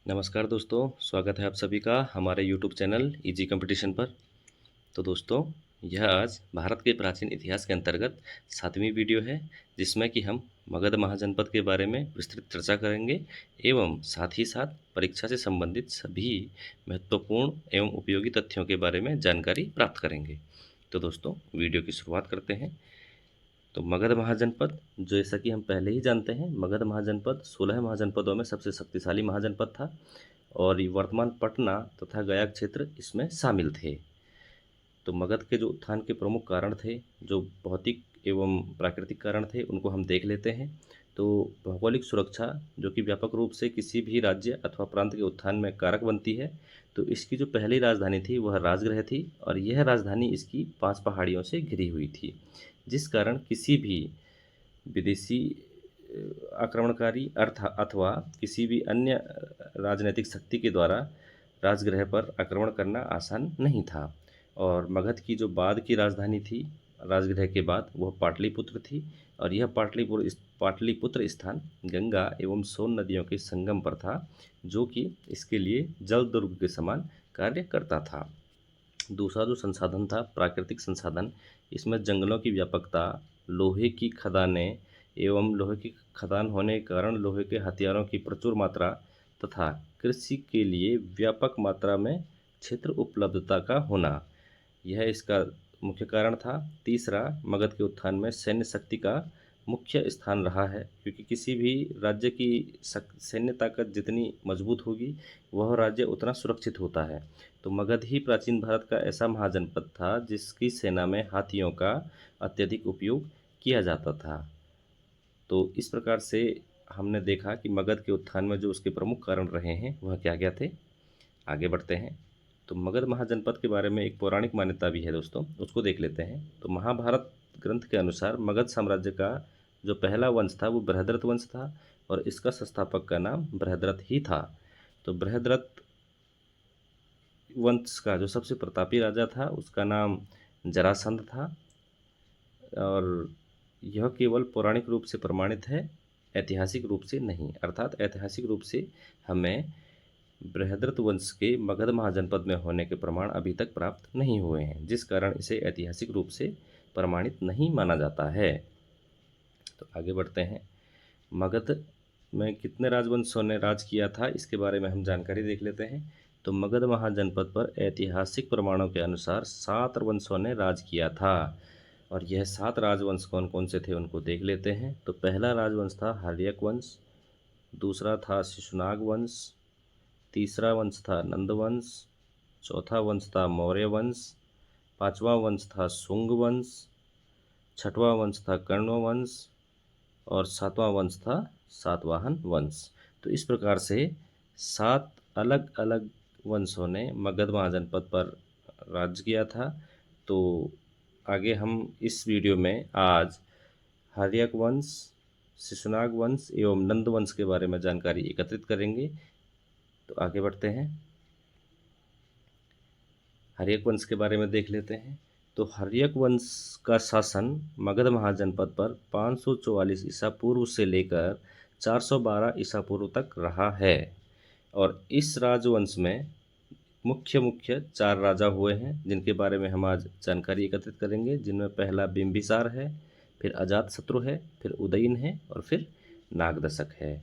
नमस्कार दोस्तों, स्वागत है आप सभी का हमारे यूट्यूब चैनल इजी कंपटीशन पर। तो दोस्तों, यह आज भारत के प्राचीन इतिहास के अंतर्गत 7वीं वीडियो है, जिसमें कि हम मगध महाजनपद के बारे में विस्तृत चर्चा करेंगे एवं साथ ही साथ परीक्षा से संबंधित सभी महत्वपूर्ण एवं उपयोगी तथ्यों के बारे में जानकारी प्राप्त करेंगे। तो दोस्तों, वीडियो की शुरुआत करते हैं। तो मगध महाजनपद, जैसा कि हम पहले ही जानते हैं, मगध महाजनपद 16 महाजनपदों में सबसे शक्तिशाली महाजनपद था और ये वर्तमान पटना तथा गया क्षेत्र इसमें शामिल थे। तो मगध के जो उत्थान के प्रमुख कारण थे, जो भौतिक एवं प्राकृतिक कारण थे, उनको हम देख लेते हैं। तो भौगोलिक सुरक्षा, जो कि व्यापक रूप से किसी भी राज्य अथवा प्रांत के उत्थान में कारक बनती है। तो इसकी जो पहली राजधानी थी वह राजगृह थी और यह राजधानी इसकी 5 पहाड़ियों से घिरी हुई थी, जिस कारण किसी भी विदेशी आक्रमणकारी अथवा किसी भी अन्य राजनीतिक शक्ति के द्वारा राजगृह पर आक्रमण करना आसान नहीं था। और मगध की जो बाद की राजधानी थी राजगृह के बाद, वह पाटलिपुत्र थी और यह पाटलिपुत्र स्थान गंगा एवं सोन नदियों के संगम पर था, जो कि इसके लिए जल दुर्ग के समान कार्य करता था। दूसरा जो संसाधन था, प्राकृतिक संसाधन, इसमें जंगलों की व्यापकता, लोहे की खदानें एवं लोहे की खदान होने के कारण लोहे के हथियारों की प्रचुर मात्रा तथा कृषि के लिए व्यापक मात्रा में क्षेत्र उपलब्धता का होना, यह इसका मुख्य कारण था। तीसरा, मगध के उत्थान में सैन्य शक्ति का मुख्य स्थान रहा है, क्योंकि किसी भी राज्य की सैन्य ताकत जितनी मजबूत होगी, वह राज्य उतना सुरक्षित होता है। तो मगध ही प्राचीन भारत का ऐसा महाजनपद था जिसकी सेना में हाथियों का अत्यधिक उपयोग किया जाता था। तो इस प्रकार से हमने देखा कि मगध के उत्थान में जो उसके प्रमुख कारण रहे हैं वह क्या क्या थे। आगे बढ़ते हैं। तो मगध महाजनपद के बारे में एक पौराणिक मान्यता भी है दोस्तों, उसको देख लेते हैं। तो महाभारत ग्रंथ के अनुसार मगध साम्राज्य का जो पहला वंश था वो बृहद्रथ वंश था और इसका संस्थापक का नाम बृहद्रथ ही था। तो बृहद्रथ वंश का जो सबसे प्रतापी राजा था उसका नाम जरासंध था और यह केवल पौराणिक रूप से प्रमाणित है, ऐतिहासिक रूप से नहीं। अर्थात ऐतिहासिक रूप से हमें बृहद्रथ वंश के मगध महाजनपद में होने के प्रमाण अभी तक प्राप्त नहीं हुए हैं, जिस कारण इसे ऐतिहासिक रूप से प्रमाणित नहीं माना जाता है। तो आगे बढ़ते हैं। मगध में कितने राजवंशों ने राज किया था, इसके बारे में हम जानकारी देख लेते हैं। तो मगध महाजनपद पर ऐतिहासिक प्रमाणों के अनुसार 7 वंशों ने राज किया था और यह 7 राजवंश कौन कौन से थे उनको देख लेते हैं। तो पहला राजवंश था हर्यक वंश, दूसरा था शिशुनाग वंश, तीसरा वंश था नंद वंश, चौथा वंश था मौर्य वंश, पांचवा वंश था शुंग वंश, छठवां वंश था कर्ण वंश और सातवां वंश था सातवाहन वंश। तो इस प्रकार से 7 अलग अलग वंशों ने मगध महाजनपद पर राज किया था। तो आगे हम इस वीडियो में आज हर्यक वंश, शिशुनाग वंश एवं नंद वंश के बारे में जानकारी एकत्रित करेंगे। तो आगे बढ़ते हैं। हर्यक वंश के बारे में देख लेते हैं। तो हर्यक वंश का शासन मगध महाजनपद पर 544 ईसा पूर्व से लेकर 412 ईसा पूर्व तक रहा है और इस राजवंश में मुख्य 4 राजा हुए हैं, जिनके बारे में हम आज जानकारी एकत्रित करेंगे। जिनमें पहला बिंबिसार है, फिर अजातशत्रु है, फिर उदयन है और फिर नागदशक है।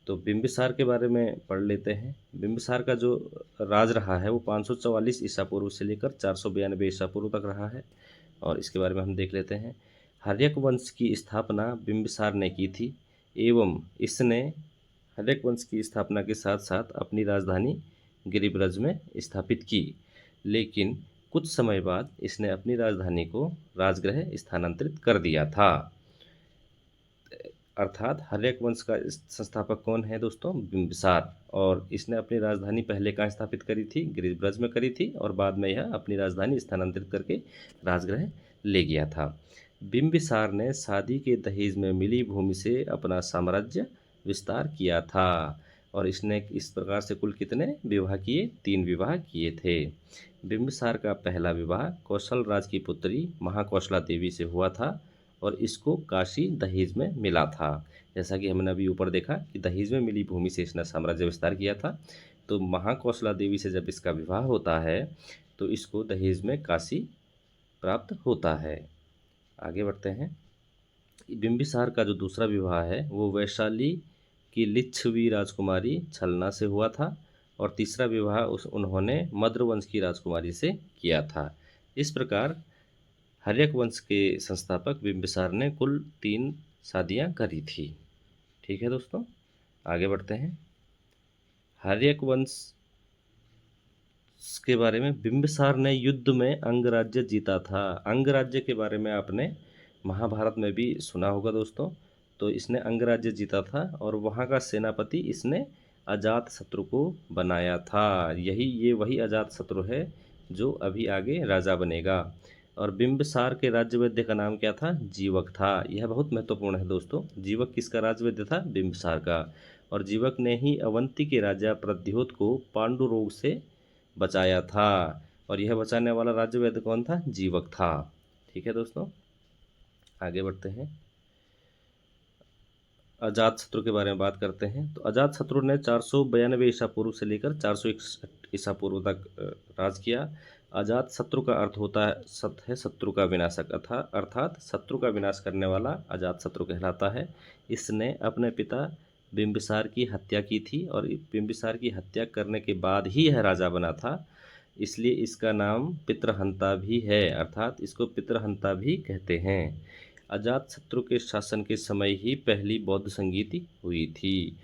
तो बिंबिसार के बारे में पढ़ लेते हैं। बिंबिसार का जो राज रहा है वो 544 ईसा पूर्व से लेकर 492 ईसा पूर्व तक रहा है और इसके बारे में हम देख लेते हैं। हर्यक वंश की स्थापना बिंबिसार ने की थी एवं इसने हर्यक वंश की स्थापना के साथ साथ अपनी राजधानी गिरिब्रज में स्थापित की, लेकिन कुछ समय बाद इसने अपनी राजधानी को राजगृह स्थानांतरित कर दिया था। अर्थात हर्यक वंश का संस्थापक कौन है दोस्तों? बिंबिसार। और इसने अपनी राजधानी पहले कहाँ स्थापित करी थी? गिरिब्रज में करी थी और बाद में यह अपनी राजधानी स्थानांतरित करके राजगृह ले गया था। बिंबिसार ने शादी के दहेज में मिली भूमि से अपना साम्राज्य विस्तार किया था और इसने इस प्रकार से कुल कितने विवाह किए? 3 विवाह किए थे। बिंबिसार का पहला विवाह कौशल राज की पुत्री महाकौशला देवी से हुआ था और इसको काशी दहेज में मिला था। जैसा कि हमने अभी ऊपर देखा कि दहेज में मिली भूमि से इसने साम्राज्य विस्तार किया था। तो महाकौशला देवी से जब इसका विवाह होता है तो इसको दहेज में काशी प्राप्त होता है। आगे बढ़ते हैं। बिंबिसार का जो दूसरा विवाह है वो वैशाली की लिच्छवी राजकुमारी छलना से हुआ था और तीसरा विवाह उन्होंने मद्र वंश की राजकुमारी से किया था। इस प्रकार हर्यक वंश के संस्थापक बिंबिसार ने कुल 3 शादियां करी थी। ठीक है दोस्तों, आगे बढ़ते हैं। हर्यक वंश के बारे में, बिंबिसार ने युद्ध में अंगराज्य जीता था। अंगराज्य के बारे में आपने महाभारत में भी सुना होगा दोस्तों। तो इसने अंगराज्य जीता था और वहाँ का सेनापति इसने अजात शत्रु को बनाया था। ये वही अजात शत्रु है जो अभी आगे राजा बनेगा। और बिंबिसार के राज्यवैद्य का नाम क्या था? जीवक था। यह बहुत महत्वपूर्ण है दोस्तों। जीवक किसका राज्यवैद्य था? बिंबिसार का। और जीवक ने ही अवंती के राजा प्रद्योत को पांडु रोग से बचाया था। और यह बचाने वाला राज्यवैद्य कौन था? जीवक था। ठीक है दोस्तों, आगे बढ़ते हैं। अजात शत्रु के बारे में बात करते हैं। तो अजात शत्रु ने 492 ईसा पूर्व से लेकर 461 ईसा पूर्व तक राज किया। अजात शत्रु का अर्थ होता है शत्रु का विनाशक, अर्थात शत्रु का विनाश करने वाला अजात शत्रु कहलाता है। इसने अपने पिता बिंबिसार की हत्या की थी और बिंबिसार की हत्या करने के बाद ही यह राजा बना था। इसलिए इसका नाम पितृहंता भी है, अर्थात इसको पितृहंता भी कहते हैं। अजातशत्रु के शासन के समय ही पहली बौद्ध संगीति हुई थी।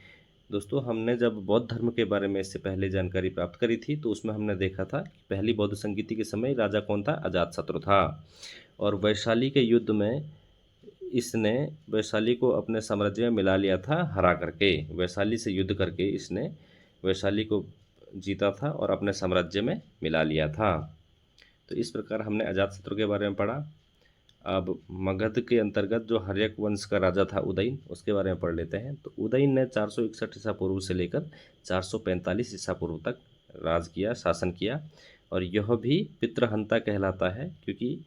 दोस्तों, हमने जब बौद्ध धर्म के बारे में इससे पहले जानकारी प्राप्त करी थी तो उसमें हमने देखा था कि पहली बौद्ध संगीति के समय राजा कौन था? अजातशत्रु था। और वैशाली के युद्ध में इसने वैशाली को अपने साम्राज्य में मिला लिया था हरा करके। वैशाली से युद्ध करके इसने वैशाली को जीता था और अपने साम्राज्य में मिला लिया था। तो इस प्रकार हमने अजातशत्रु के बारे में पढ़ा। अब मगध के अंतर्गत जो हर्यक वंश का राजा था उदयन, उसके बारे में पढ़ लेते हैं। तो उदयन ने 461 ईसा पूर्व से लेकर 445 ईसा पूर्व तक राज किया, शासन किया। और यह भी पितृहंता कहलाता है क्योंकि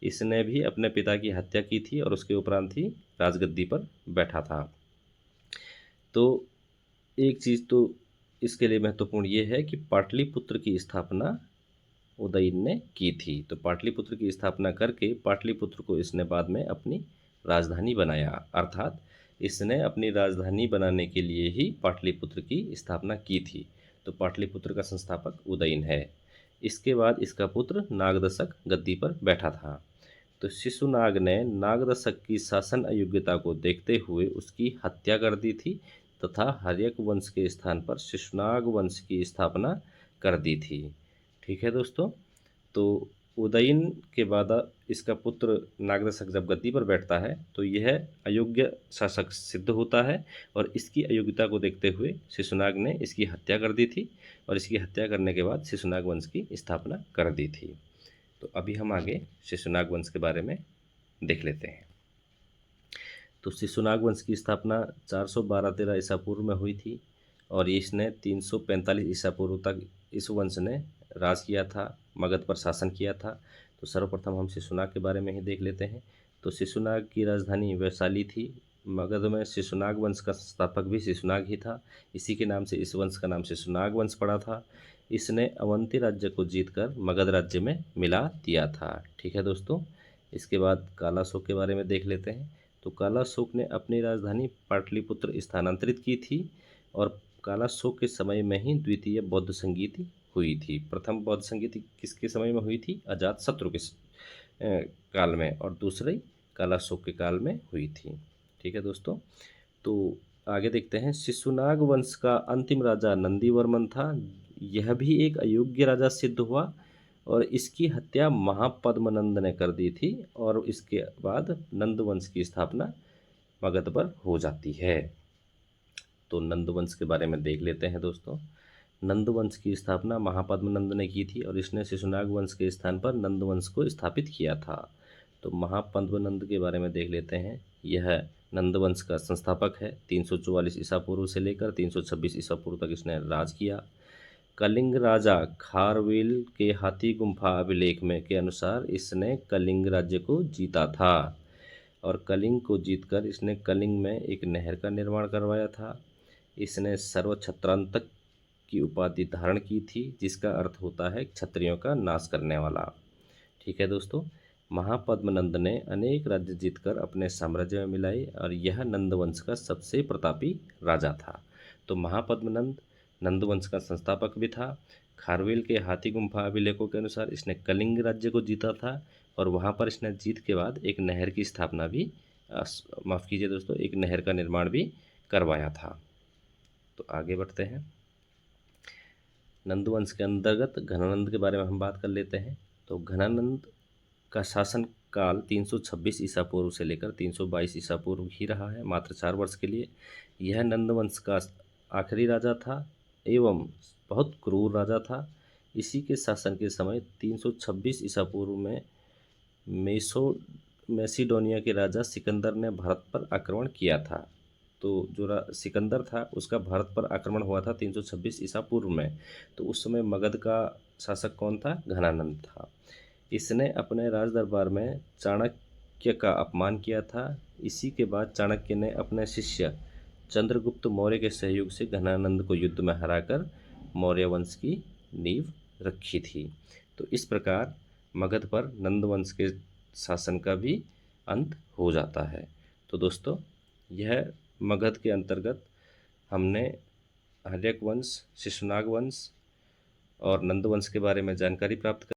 इसने भी अपने पिता की हत्या की थी और उसके उपरांत ही राजगद्दी पर बैठा था। तो एक चीज़ तो इसके लिए महत्वपूर्ण ये है कि पाटलिपुत्र की स्थापना उदयन ने की थी। तो पाटलिपुत्र की स्थापना करके पाटलिपुत्र को इसने बाद में अपनी राजधानी बनाया, अर्थात इसने अपनी राजधानी बनाने के लिए ही पाटलिपुत्र की स्थापना की थी। तो पाटलिपुत्र का संस्थापक उदयन है। इसके बाद इसका पुत्र नागदशक गद्दी पर बैठा था। तो शिशुनाग ने नागदशक की शासन अयोग्यता को देखते हुए उसकी हत्या कर दी थी तथा हर्यक वंश के स्थान पर शिशुनाग वंश की स्थापना कर दी थी। ठीक है दोस्तों, तो उदयन के बाद इसका पुत्र नागदशक जब गद्दी पर बैठता है तो यह अयोग्य शासक सिद्ध होता है और इसकी अयोग्यता को देखते हुए शिशुनाग ने इसकी हत्या कर दी थी और इसकी हत्या करने के बाद शिशुनाग वंश की स्थापना कर दी थी। तो अभी हम आगे शिशुनाग वंश के बारे में देख लेते हैं। तो शिशुनाग वंश की स्थापना 412-13 ईसा पूर्व में हुई थी और इसने 345 ईसा पूर्व तक इस वंश ने राज किया था, मगध पर शासन किया था। तो सर्वप्रथम हम शिशुनाग के बारे में ही देख लेते हैं। तो शिशुनाग की राजधानी वैशाली थी। मगध में शिशुनाग वंश का संस्थापक भी शिशुनाग ही था। इसी के नाम से इस वंश का नाम शिशुनाग वंश पड़ा था। इसने अवंती राज्य को जीतकर मगध राज्य में मिला दिया था। ठीक है दोस्तों, इसके बाद कालाशोक के बारे में देख लेते हैं। तो कालाशोक ने अपनी राजधानी पाटलिपुत्र स्थानांतरित की थी और कालाशोक के समय में ही द्वितीय बौद्ध संगीति हुई थी। प्रथम बौद्ध संगीति किसके समय में हुई थी? अजातशत्रु के काल में, और दूसरी कालाशोक के काल में हुई थी। ठीक है दोस्तों, तो आगे देखते हैं। शिशुनाग वंश का अंतिम राजा नंदीवर्मन था। यह भी एक अयोग्य राजा सिद्ध हुआ और इसकी हत्या महापद्मनंद ने कर दी थी और इसके बाद नंद वंश की स्थापना मगध पर हो जाती है। तो नंद वंश के बारे में देख लेते हैं दोस्तों। नंद वंश की स्थापना महापद्मनंद ने की थी और इसने शिशुनाग वंश के स्थान पर नंद वंश को स्थापित किया था। तो महापद्मनंद के बारे में देख लेते हैं। यह नंद वंश का संस्थापक है। 344 ईसा पूर्व से लेकर 326 ईसा पूर्व तक इसने राज किया। कलिंग राजा खारवेल के हाथी गुम्फा अभिलेख में के अनुसार इसने कलिंग राज्य को जीता था। और कलिंग को जीतकर इसने कलिंग में एक नहर का निर्माण करवाया था। इसने सर्वछत्रांतक की उपाधि धारण की थी, जिसका अर्थ होता है क्षत्रियों का नाश करने वाला। ठीक है दोस्तों, महापद्मनंद ने अनेक राज्य जीतकर अपने साम्राज्य में मिलाए और यह नंदवंश का सबसे प्रतापी राजा था। तो महापद्मनंद नंदवंश का संस्थापक भी था। खारवेल के हाथी गुम्फा अभिलेखों के अनुसार इसने कलिंग राज्य को जीता था और वहाँ पर इसने जीत के बाद एक नहर की स्थापना भी, माफ़ कीजिए दोस्तों, एक नहर का निर्माण भी करवाया था। तो आगे बढ़ते हैं। नंदवंश के अंतर्गत घनानंद के बारे में हम बात कर लेते हैं। तो घनानंद का शासन काल 326 ईसा पूर्व से लेकर 322 ईसा पूर्व ही रहा है, मात्र 4 वर्ष के लिए। यह नंदवंश का आखिरी राजा था एवं बहुत क्रूर राजा था। इसी के शासन के समय 326 ईसा पूर्व में मैसिडोनिया के राजा सिकंदर ने भारत पर आक्रमण किया था। तो जो सिकंदर था उसका भारत पर आक्रमण हुआ था 326 ईसा पूर्व में। तो उस समय मगध का शासक कौन था? घनानंद था। इसने अपने राज दरबार में चाणक्य का अपमान किया था। इसी के बाद चाणक्य ने अपने शिष्य चंद्रगुप्त मौर्य के सहयोग से घनानंद को युद्ध में हराकर मौर्य वंश की नींव रखी थी। तो इस प्रकार मगध पर नंदवंश के शासन का भी अंत हो जाता है। तो दोस्तों, यह मगध के अंतर्गत हमने हर्यक वंश, शिशुनाग वंश और नंदवंश के बारे में जानकारी प्राप्त